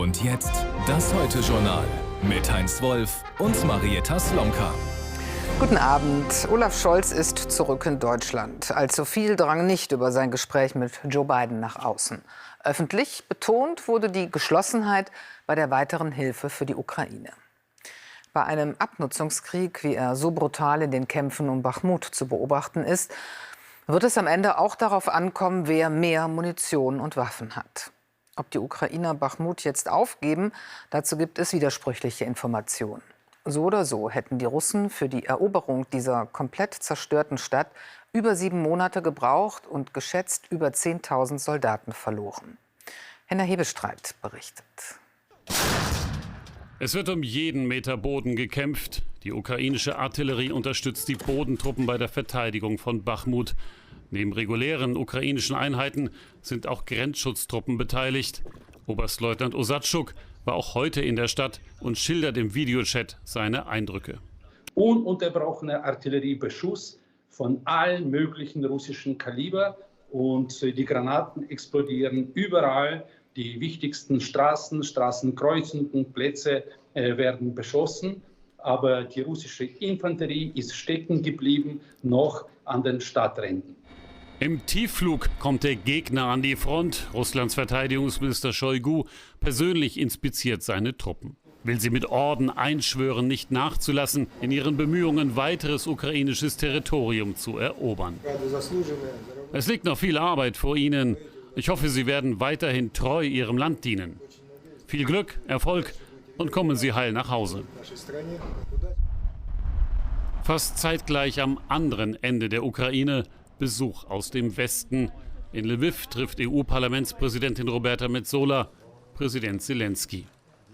Und jetzt das Heute-Journal mit Heinz Wolf und Marietta Slomka. Guten Abend. Olaf Scholz ist zurück in Deutschland. Allzu viel drang nicht über sein Gespräch mit Joe Biden nach außen. Öffentlich betont wurde die Geschlossenheit bei der weiteren Hilfe für die Ukraine. Bei einem Abnutzungskrieg, wie er so brutal in den Kämpfen um Bachmut zu beobachten ist, wird es am Ende auch darauf ankommen, wer mehr Munition und Waffen hat. Ob die Ukrainer Bachmut jetzt aufgeben, dazu gibt es widersprüchliche Informationen. So oder so hätten die Russen für die Eroberung dieser komplett zerstörten Stadt über 7 Monate gebraucht und geschätzt über 10.000 Soldaten verloren. Henna Hebestreit berichtet. Es wird um jeden Meter Boden gekämpft. Die ukrainische Artillerie unterstützt die Bodentruppen bei der Verteidigung von Bachmut. Neben regulären ukrainischen Einheiten sind auch Grenzschutztruppen beteiligt. Oberstleutnant Osatschuk war auch heute in der Stadt und schildert im Videochat seine Eindrücke. Ununterbrochener Artilleriebeschuss von allen möglichen russischen Kaliber und die Granaten explodieren überall. Die wichtigsten Straßen, Straßenkreuzungen, Plätze werden beschossen. Aber die russische Infanterie ist stecken geblieben, noch an den Stadträndern. Im Tiefflug kommt der Gegner an die Front. Russlands Verteidigungsminister Shoigu persönlich inspiziert seine Truppen. Will sie mit Orden einschwören, nicht nachzulassen, in ihren Bemühungen, weiteres ukrainisches Territorium zu erobern. Es liegt noch viel Arbeit vor ihnen. Ich hoffe, sie werden weiterhin treu ihrem Land dienen. Viel Glück, Erfolg und kommen Sie heil nach Hause. Fast zeitgleich am anderen Ende der Ukraine Besuch aus dem Westen. In Lwiw trifft EU-Parlamentspräsidentin Roberta Metsola Präsident Zelensky.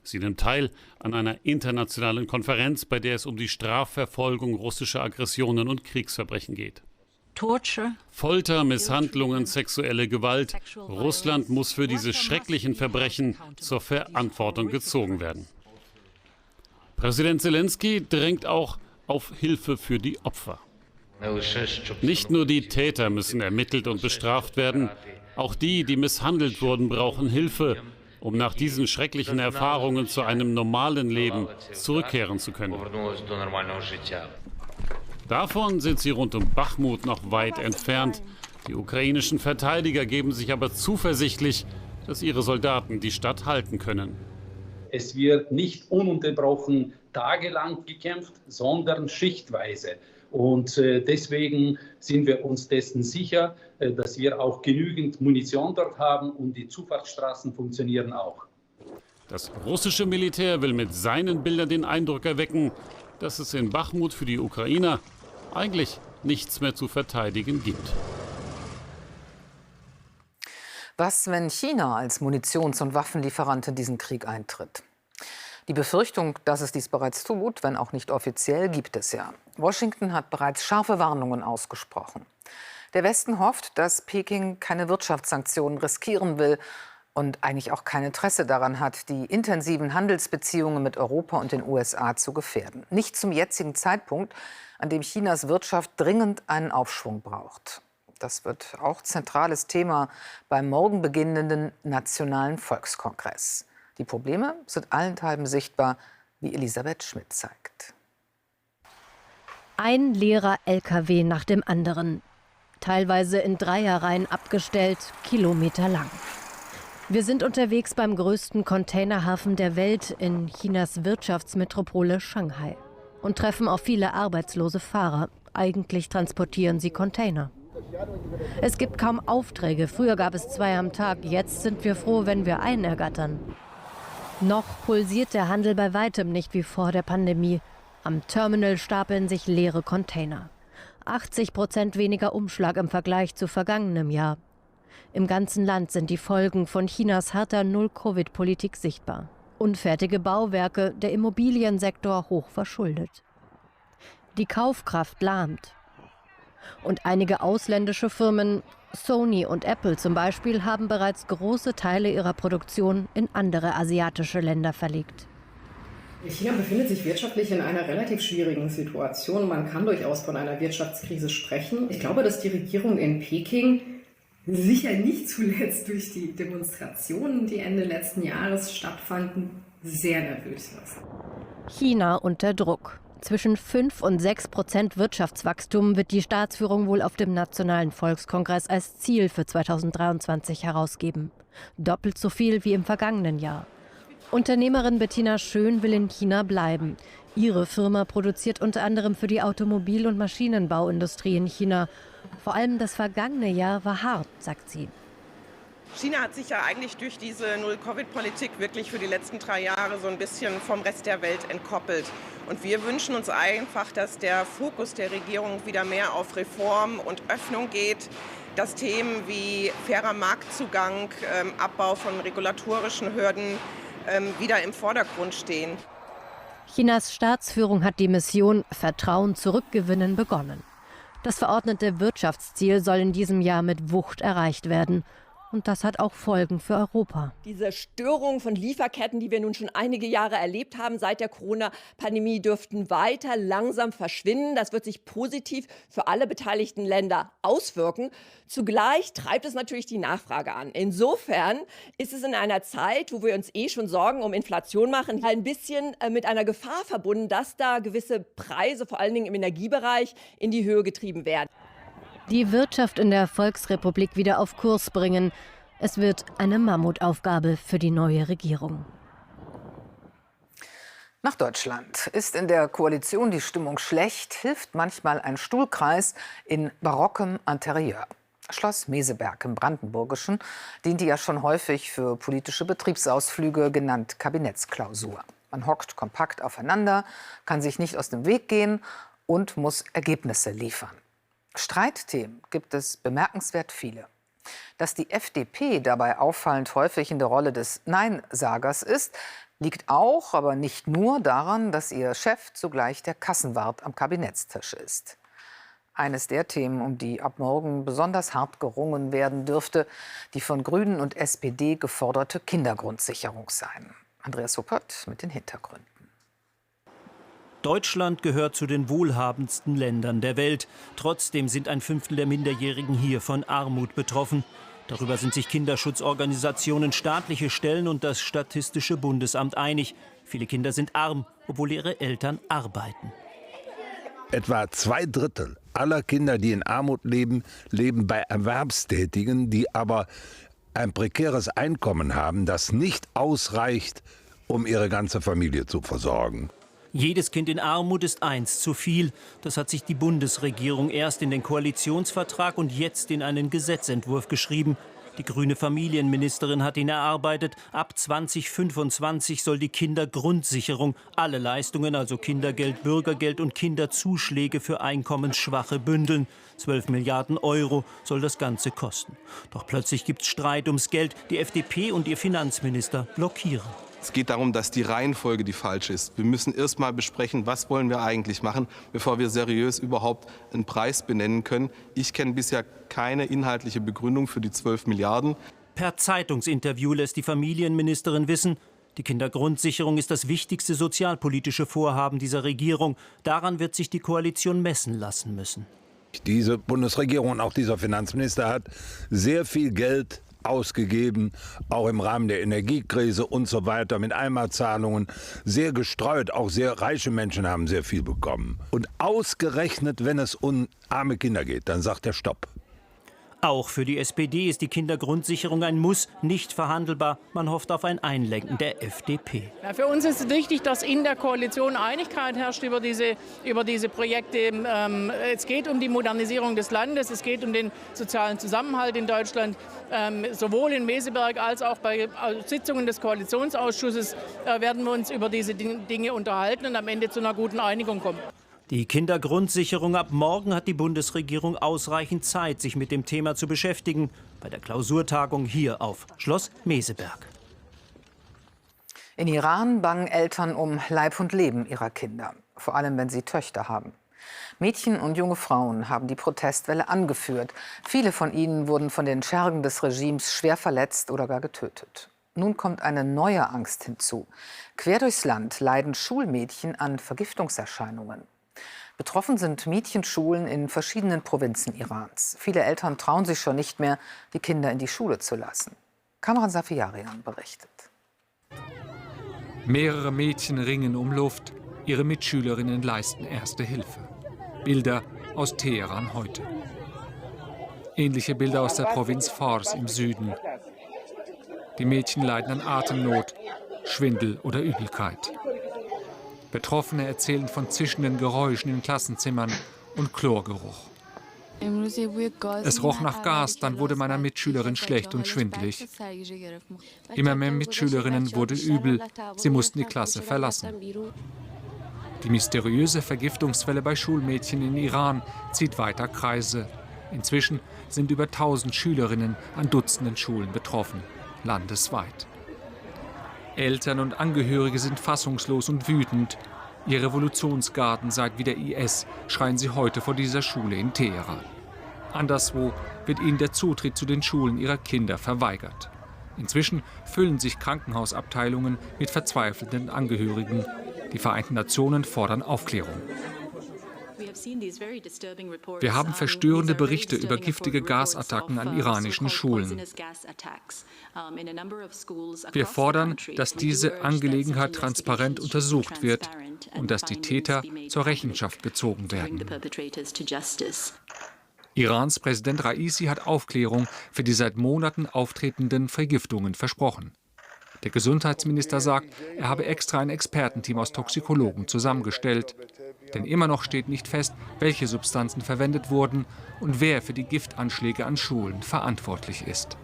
Sie nimmt teil an einer internationalen Konferenz, bei der es um die Strafverfolgung russischer Aggressionen und Kriegsverbrechen geht. Folter, Misshandlungen, sexuelle Gewalt. Russland muss für diese schrecklichen Verbrechen zur Verantwortung gezogen werden. Präsident Zelensky drängt auch auf Hilfe für die Opfer. Nicht nur die Täter müssen ermittelt und bestraft werden, auch die, die misshandelt wurden, brauchen Hilfe, um nach diesen schrecklichen Erfahrungen zu einem normalen Leben zurückkehren zu können. Davon sind sie rund um Bachmut noch weit entfernt. Die ukrainischen Verteidiger geben sich aber zuversichtlich, dass ihre Soldaten die Stadt halten können. Es wird nicht ununterbrochen tagelang gekämpft, sondern schichtweise. Und deswegen sind wir uns dessen sicher, dass wir auch genügend Munition dort haben und die Zufahrtsstraßen funktionieren auch. Das russische Militär will mit seinen Bildern den Eindruck erwecken, dass es in Bachmut für die Ukrainer eigentlich nichts mehr zu verteidigen gibt. Was, wenn China als Munitions- und Waffenlieferant in diesen Krieg eintritt? Die Befürchtung, dass es dies bereits tut, wenn auch nicht offiziell, gibt es ja. Washington hat bereits scharfe Warnungen ausgesprochen. Der Westen hofft, dass Peking keine Wirtschaftssanktionen riskieren will und eigentlich auch kein Interesse daran hat, die intensiven Handelsbeziehungen mit Europa und den USA zu gefährden. Nicht zum jetzigen Zeitpunkt, an dem Chinas Wirtschaft dringend einen Aufschwung braucht. Das wird auch zentrales Thema beim morgen beginnenden Nationalen Volkskongress. Die Probleme sind allenthalben sichtbar, wie Elisabeth Schmidt zeigt. Ein leerer LKW nach dem anderen. Teilweise in Dreierreihen abgestellt, kilometerlang. Wir sind unterwegs beim größten Containerhafen der Welt in Chinas Wirtschaftsmetropole Shanghai und treffen auf viele arbeitslose Fahrer. Eigentlich transportieren sie Container. Es gibt kaum Aufträge. Früher gab es 2 am Tag. Jetzt sind wir froh, wenn wir einen ergattern. Noch pulsiert der Handel bei weitem nicht wie vor der Pandemie. Am Terminal stapeln sich leere Container. 80% weniger Umschlag im Vergleich zu vergangenem Jahr. Im ganzen Land sind die Folgen von Chinas harter Null-Covid-Politik sichtbar. Unfertige Bauwerke, der Immobiliensektor hoch verschuldet. Die Kaufkraft lahmt. Und einige ausländische Firmen, Sony und Apple zum Beispiel, haben bereits große Teile ihrer Produktion in andere asiatische Länder verlegt. China befindet sich wirtschaftlich in einer relativ schwierigen Situation. Man kann durchaus von einer Wirtschaftskrise sprechen. Ich glaube, dass die Regierung in Peking sicher nicht zuletzt durch die Demonstrationen, die Ende letzten Jahres stattfanden, sehr nervös lassen. China unter Druck. Zwischen 5 und 6% Wirtschaftswachstum wird die Staatsführung wohl auf dem Nationalen Volkskongress als Ziel für 2023 herausgeben. Doppelt so viel wie im vergangenen Jahr. Unternehmerin Bettina Schön will in China bleiben. Ihre Firma produziert unter anderem für die Automobil- und Maschinenbauindustrie in China. Vor allem das vergangene Jahr war hart, sagt sie. China hat sich ja eigentlich durch diese Null-Covid-Politik wirklich für die letzten 3 Jahre so ein bisschen vom Rest der Welt entkoppelt. Und wir wünschen uns einfach, dass der Fokus der Regierung wieder mehr auf Reform und Öffnung geht, dass Themen wie fairer Marktzugang, Abbau von regulatorischen Hürden wieder im Vordergrund stehen. Chinas Staatsführung hat die Mission Vertrauen zurückgewinnen begonnen. Das verordnete Wirtschaftsziel soll in diesem Jahr mit Wucht erreicht werden. Und das hat auch Folgen für Europa. Diese Störungen von Lieferketten, die wir nun schon einige Jahre erlebt haben seit der Corona-Pandemie, dürften weiter langsam verschwinden. Das wird sich positiv für alle beteiligten Länder auswirken. Zugleich treibt es natürlich die Nachfrage an. Insofern ist es in einer Zeit, wo wir uns schon Sorgen um Inflation machen, ein bisschen mit einer Gefahr verbunden, dass da gewisse Preise, vor allen Dingen im Energiebereich, in die Höhe getrieben werden. Die Wirtschaft in der Volksrepublik wieder auf Kurs bringen. Es wird eine Mammutaufgabe für die neue Regierung. Nach Deutschland. Ist in der Koalition die Stimmung schlecht, hilft manchmal ein Stuhlkreis in barockem Interieur. Schloss Meseberg im Brandenburgischen diente ja schon häufig für politische Betriebsausflüge, genannt Kabinettsklausur. Man hockt kompakt aufeinander, kann sich nicht aus dem Weg gehen und muss Ergebnisse liefern. Streitthemen gibt es bemerkenswert viele. Dass die FDP dabei auffallend häufig in der Rolle des Neinsagers ist, liegt auch, aber nicht nur daran, dass ihr Chef zugleich der Kassenwart am Kabinettstisch ist. Eines der Themen, um die ab morgen besonders hart gerungen werden dürfte, die von Grünen und SPD geforderte Kindergrundsicherung sein. Andreas Huppert mit den Hintergründen. Deutschland gehört zu den wohlhabendsten Ländern der Welt. Trotzdem sind 1/5 der Minderjährigen hier von Armut betroffen. Darüber sind sich Kinderschutzorganisationen, staatliche Stellen und das Statistische Bundesamt einig. Viele Kinder sind arm, obwohl ihre Eltern arbeiten. Etwa 2/3 aller Kinder, die in Armut leben, leben bei Erwerbstätigen, die aber ein prekäres Einkommen haben, das nicht ausreicht, um ihre ganze Familie zu versorgen. Jedes Kind in Armut ist eins zu viel. Das hat sich die Bundesregierung erst in den Koalitionsvertrag und jetzt in einen Gesetzentwurf geschrieben. Die grüne Familienministerin hat ihn erarbeitet. Ab 2025 soll die Kindergrundsicherung alle Leistungen, also Kindergeld, Bürgergeld und Kinderzuschläge für Einkommensschwache bündeln. 12 Milliarden Euro soll das Ganze kosten. Doch plötzlich gibt's Streit ums Geld. Die FDP und ihr Finanzminister blockieren. Es geht darum, dass die Reihenfolge die falsche ist. Wir müssen erst mal besprechen, was wollen wir eigentlich machen, bevor wir seriös überhaupt einen Preis benennen können. Ich kenne bisher keine inhaltliche Begründung für die 12 Milliarden. Per Zeitungsinterview lässt die Familienministerin wissen, die Kindergrundsicherung ist das wichtigste sozialpolitische Vorhaben dieser Regierung. Daran wird sich die Koalition messen lassen müssen. Diese Bundesregierung und auch dieser Finanzminister hat sehr viel Geld ausgegeben, auch im Rahmen der Energiekrise und so weiter, mit Einmalzahlungen, sehr gestreut. Auch sehr reiche Menschen haben sehr viel bekommen. Und ausgerechnet, wenn es um arme Kinder geht, dann sagt er Stopp. Auch für die SPD ist die Kindergrundsicherung ein Muss, nicht verhandelbar. Man hofft auf ein Einlenken der FDP. Ja, für uns ist es wichtig, dass in der Koalition Einigkeit herrscht über diese Projekte. Es geht um die Modernisierung des Landes, es geht um den sozialen Zusammenhalt in Deutschland. Sowohl in Meseberg als auch bei Sitzungen des Koalitionsausschusses werden wir uns über diese Dinge unterhalten und am Ende zu einer guten Einigung kommen. Die Kindergrundsicherung ab morgen hat die Bundesregierung ausreichend Zeit, sich mit dem Thema zu beschäftigen. Bei der Klausurtagung hier auf Schloss Meseberg. In Iran bangen Eltern um Leib und Leben ihrer Kinder, vor allem wenn sie Töchter haben. Mädchen und junge Frauen haben die Protestwelle angeführt. Viele von ihnen wurden von den Schergen des Regimes schwer verletzt oder gar getötet. Nun kommt eine neue Angst hinzu. Quer durchs Land leiden Schulmädchen an Vergiftungserscheinungen. Betroffen sind Mädchenschulen in verschiedenen Provinzen Irans. Viele Eltern trauen sich schon nicht mehr, die Kinder in die Schule zu lassen. Kamran Safiarian berichtet. Mehrere Mädchen ringen um Luft. Ihre Mitschülerinnen leisten erste Hilfe. Bilder aus Teheran heute. Ähnliche Bilder aus der Provinz Fars im Süden. Die Mädchen leiden an Atemnot, Schwindel oder Übelkeit. Betroffene erzählen von zischenden Geräuschen in Klassenzimmern und Chlorgeruch. Es roch nach Gas, dann wurde meiner Mitschülerin schlecht und schwindelig. Immer mehr Mitschülerinnen wurden übel, sie mussten die Klasse verlassen. Die mysteriöse Vergiftungswelle bei Schulmädchen in Iran zieht weiter Kreise. Inzwischen sind über 1000 Schülerinnen an Dutzenden Schulen betroffen, landesweit. Eltern und Angehörige sind fassungslos und wütend. Ihr Revolutionsgarten seit wie der IS schreien sie heute vor dieser Schule in Teheran. Anderswo wird ihnen der Zutritt zu den Schulen ihrer Kinder verweigert. Inzwischen füllen sich Krankenhausabteilungen mit verzweifelten Angehörigen. Die Vereinten Nationen fordern Aufklärung. Wir haben verstörende Berichte über giftige Gasattacken an iranischen Schulen. Wir fordern, dass diese Angelegenheit transparent untersucht wird und dass die Täter zur Rechenschaft gezogen werden. Irans Präsident Raisi hat Aufklärung für die seit Monaten auftretenden Vergiftungen versprochen. Der Gesundheitsminister sagt, er habe extra ein Expertenteam aus Toxikologen zusammengestellt. Denn immer noch steht nicht fest, welche Substanzen verwendet wurden und wer für die Giftanschläge an Schulen verantwortlich ist.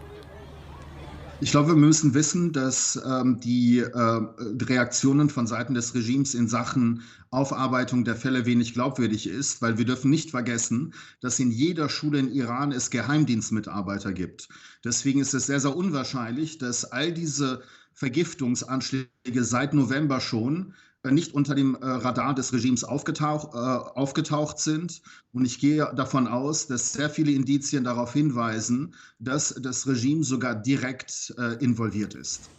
Ich glaube, wir müssen wissen, dass die Reaktionen von Seiten des Regimes in Sachen Aufarbeitung der Fälle wenig glaubwürdig ist, weil wir dürfen nicht vergessen, dass in jeder Schule in Iran es Geheimdienstmitarbeiter gibt. Deswegen ist es sehr, sehr unwahrscheinlich, dass all diese Vergiftungsanschläge seit November schon nicht unter dem Radar des Regimes aufgetaucht sind. Und ich gehe davon aus, dass sehr viele Indizien darauf hinweisen, dass das Regime sogar direkt involviert ist.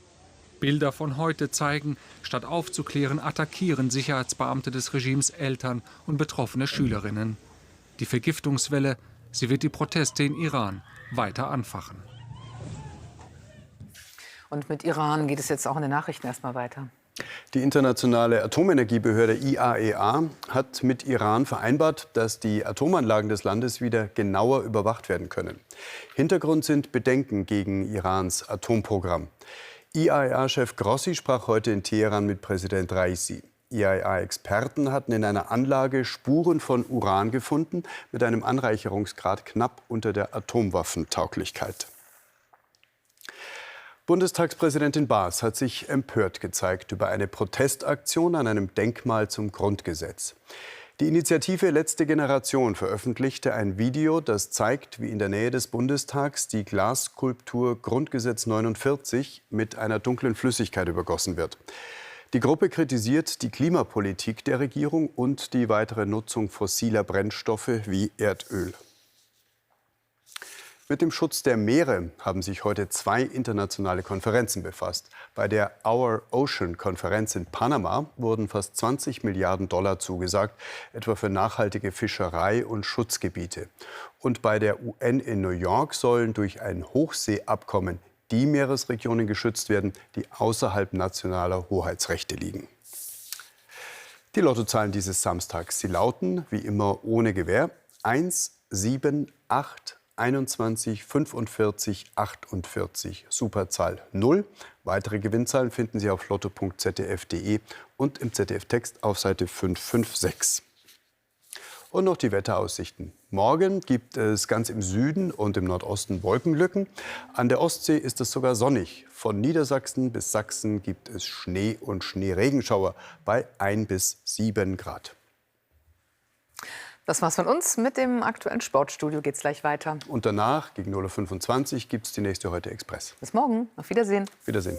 Bilder von heute zeigen, statt aufzuklären, attackieren Sicherheitsbeamte des Regimes Eltern und betroffene Schülerinnen. Die Vergiftungswelle, sie wird die Proteste in Iran weiter anfachen. Und mit Iran geht es jetzt auch in den Nachrichten erstmal weiter. Die internationale Atomenergiebehörde IAEA hat mit Iran vereinbart, dass die Atomanlagen des Landes wieder genauer überwacht werden können. Hintergrund sind Bedenken gegen Irans Atomprogramm. IAEA-Chef Grossi sprach heute in Teheran mit Präsident Raisi. IAEA-Experten hatten in einer Anlage Spuren von Uran gefunden, mit einem Anreicherungsgrad knapp unter der Atomwaffentauglichkeit. Bundestagspräsidentin Baas hat sich empört gezeigt über eine Protestaktion an einem Denkmal zum Grundgesetz. Die Initiative Letzte Generation veröffentlichte ein Video, das zeigt, wie in der Nähe des Bundestags die Glasskulptur Grundgesetz 49 mit einer dunklen Flüssigkeit übergossen wird. Die Gruppe kritisiert die Klimapolitik der Regierung und die weitere Nutzung fossiler Brennstoffe wie Erdöl. Mit dem Schutz der Meere haben sich heute 2 internationale Konferenzen befasst. Bei der Our Ocean-Konferenz in Panama wurden fast 20 Milliarden Dollar zugesagt, etwa für nachhaltige Fischerei und Schutzgebiete. Und bei der UN in New York sollen durch ein Hochseeabkommen die Meeresregionen geschützt werden, die außerhalb nationaler Hoheitsrechte liegen. Die Lottozahlen dieses Samstags, sie lauten, wie immer ohne Gewähr, 1, 7, 8, 21, 45, 48, Superzahl 0. Weitere Gewinnzahlen finden Sie auf lotto.zdf.de und im ZDF-Text auf Seite 556. Und noch die Wetteraussichten. Morgen gibt es ganz im Süden und im Nordosten Wolkenlücken. An der Ostsee ist es sogar sonnig. Von Niedersachsen bis Sachsen gibt es Schnee und Schneeregenschauer bei 1 bis 7 Grad. Das war's von uns. Mit dem aktuellen Sportstudio geht's gleich weiter. Und danach, gegen 0:25 Uhr, gibt es die nächste Heute Express. Bis morgen. Auf Wiedersehen. Wiedersehen.